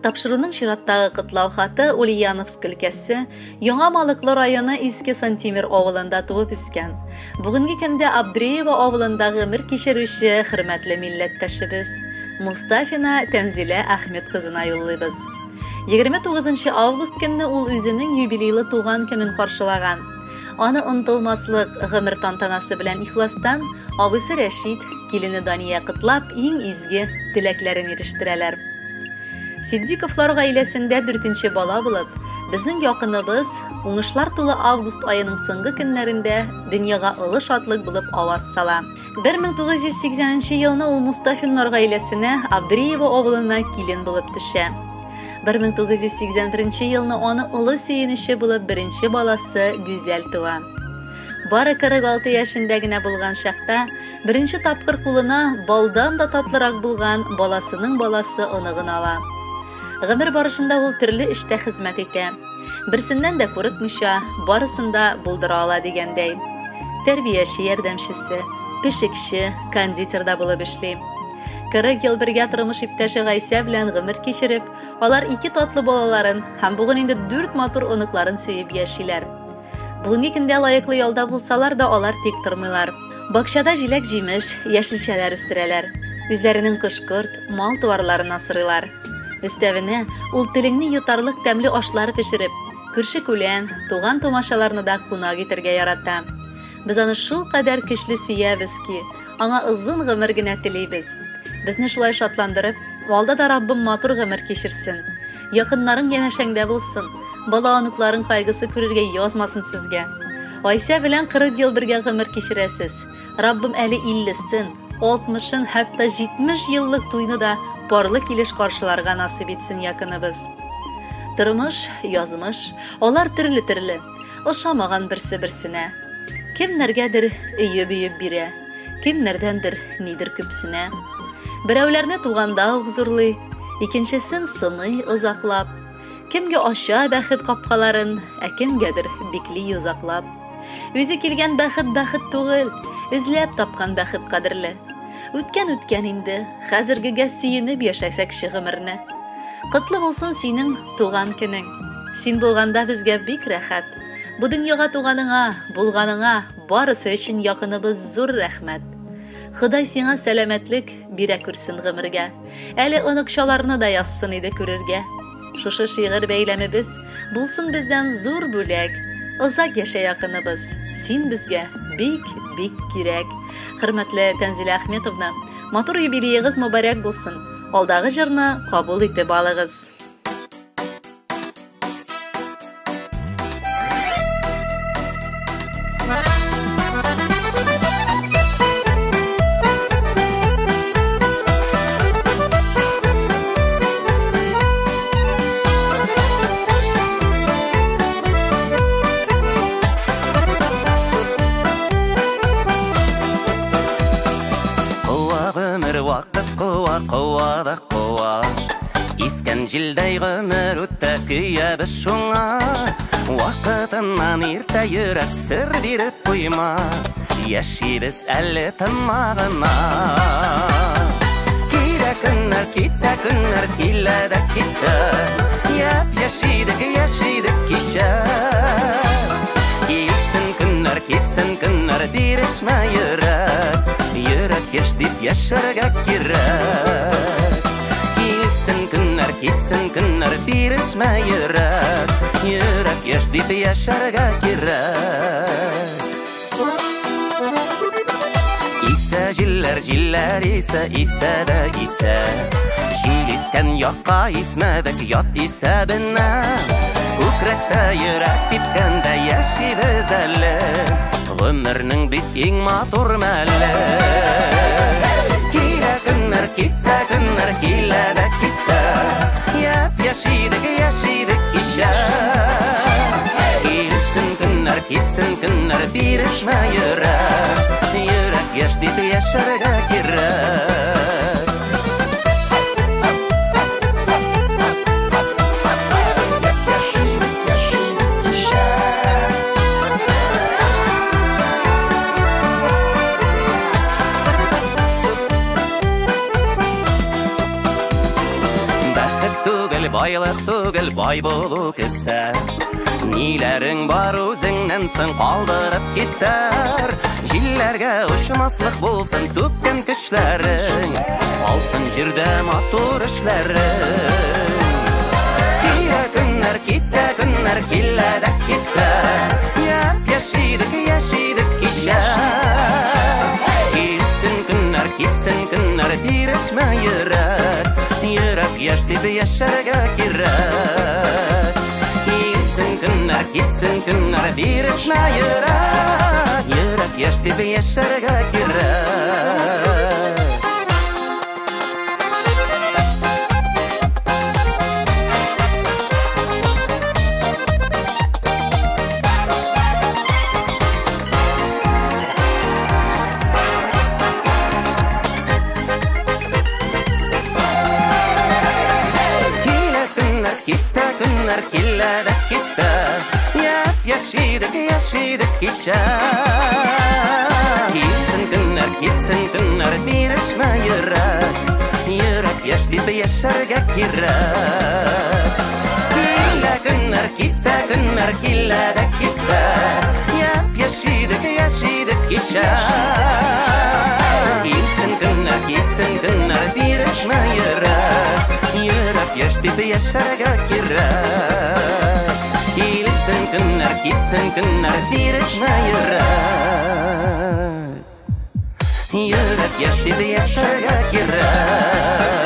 Тапшыруның чираттагы кытлау хаты Ульяновск өлкәсе, Яңа Малыклы районы Иске Сантимир авылында туып үскән. Бүгенге көндә Абдреева авылындагы гомер кичерүче хөрмәтле милләттәшебез Мустафина Тәнзилә Әхмәт кызына юллыйбыз. 29 август көнне ул үзенең юбилейлы туган көнен каршылаган. Аны онытылмаслык гомер тантанасы белән ихластан абыйсы Рәшид, килене Дания кытлап, иң изге теләкләрен ирештерәләр. Сиддиковлар гаиләсендә 4нче бала булып, безнең якыныбыз уңышлар тулы август аеның соңгы көннәрендә дөньяга олы шатлык булып аваз сала. 1980 елны ул Мустафиннар гаиләсенә Абдреева авылына килен булып төшә. 1981 елны аны олы сөенече булып беренче баласы Гүзәл туа. Бары 46 яшендә генә булган шакта беренче тапкыр кулына балдан да татлырак булган баласының баласы оныгын ала. Гомер барышында ул төрле эштә хезмәт итә. Берсеннән дә курыкмыйча, барысында булдыра ала дигәндәй. Тәрбияче ярдәмчесе, пешекче, кондитерда булып эшли. 40 ел бергә тормыш иптәше Гайсә белән гомер кичереп, алар 2 татлы балаларын һәм бүген инде 4 матур оныкларын сөеп яшиләр. Бүгенге көндә лаеклы ялда булсалар да алар тик тормыйлар. Бакчада җиләк-җимеш, яшелчәләр үстерәләр. Үзләренең кош-корт, мал-туарларын асрыйлар. Өстәвенә, ул телеңне йотарлык тәмле ашлар пешереп, күрше-күлән, туган томашаларны да кунак итәргә ярата. Без аны шул кадәр көчле сөябез ки, аңа озын гомер генә телибез. Безне шулай шатландырып, алда да Раббым матур гомер кичерсен. Якыннарың янәшәңдә булсын, бала-оныкларың кайгысы күрергә язмасын сезгә. Айсә белән 40 ел бергә гомер кичерәсез. Раббым әле 50-сен, 60-ын, хәтта 70 еллык туйны да парлы килеш каршыларга насыйп итсен якыныбыз. Тормыш, язмыш, алар төрле-төрле, ошамаган берсе-берсенә. Кемнәргәдер өйөп бирә, кемнәрдәндер нидер күпсенә. Берәүләрне туганда ук зурлый, икенчесен сыный озаклап. Кемгә ача бәхет капкаларын, кемгәдер бикли юзаклап. Үзе килгән бәхет түгел, эзләп тапкан бәхет кадерле. Үткән инде, хәзергегә сөенеп яшәсәк гомерне. Котлы булсын синең туган көнең. Син булганда безгә бик рәхәт. Бу дөньяга туганыңа, булганыңа барысы өчен якыныбыз зур рәхмәт. Ходай сиңа сәламәтлек бирә күрсен гомергә. Әле оныкчаларны да язсын иде күрергә. Шушы шигырь бәйләмебез булсын бездән зур бүләк. Озак яшә якыныбыз. Син безгә бик кирәк. Хөрмәтле Тәнзилә Әхмәтовна, матур юбилеегыз мөбарәк булсын. Алдагы җырны кабул итеп алыгыз. Искән җилдәй гомер үтә көябез шуңа. Вакытыннан иртә йөрәк сер биреп куйма. Яшибез әле тынмагына. Кирә көннәр, китә көннәр, килә дә китә. Яшидек кичә. Китсен көннәр, бирешмә йөрәк. Йөрәк яшь дип яшәргә кирәк. Китсен көннәр, бирешмә йөрәк. Йөрәк яшь дип яшәргә кирәк. Исә җилләр исә дә исә. Җил искән якка исмәдек ят исәбенә. Күкрәктә йөрәк типкәндә яшибез әле. Гомернең бит иң матур мәле. Китә көннәр, килә дә китә. Яшидек кичә. Китсен көннәр, бирешмә йөрәк. Йөрәк яшь дип яшәргә кирәк. байлық түгел бай болу кісі. Нилерің бар өзіңнен соң қалдырып кеттер. Жиллерге ұшмаслық болсын төккен күшлерің, қалсын жерде матур ішлерің. Китте күннер келеді кетті, яшидік кеше. Кетсін күннер берішме ерек, ерек еш деп ешерге керек. Кетсін күннер берішме ерек, ерек еш деп ешерге керек. Келеді кетті, яшидік кеше. Кетсін күннер берішме ерек, ерек еш деп ешерге керек. Кетті күннер келеді кетті, яшидік кеше. Кетсін күннер берішме ерек, ерек еш деп ешерге керек. Кетсін күннер берішме ерек, ерек еш деп ешерге керек.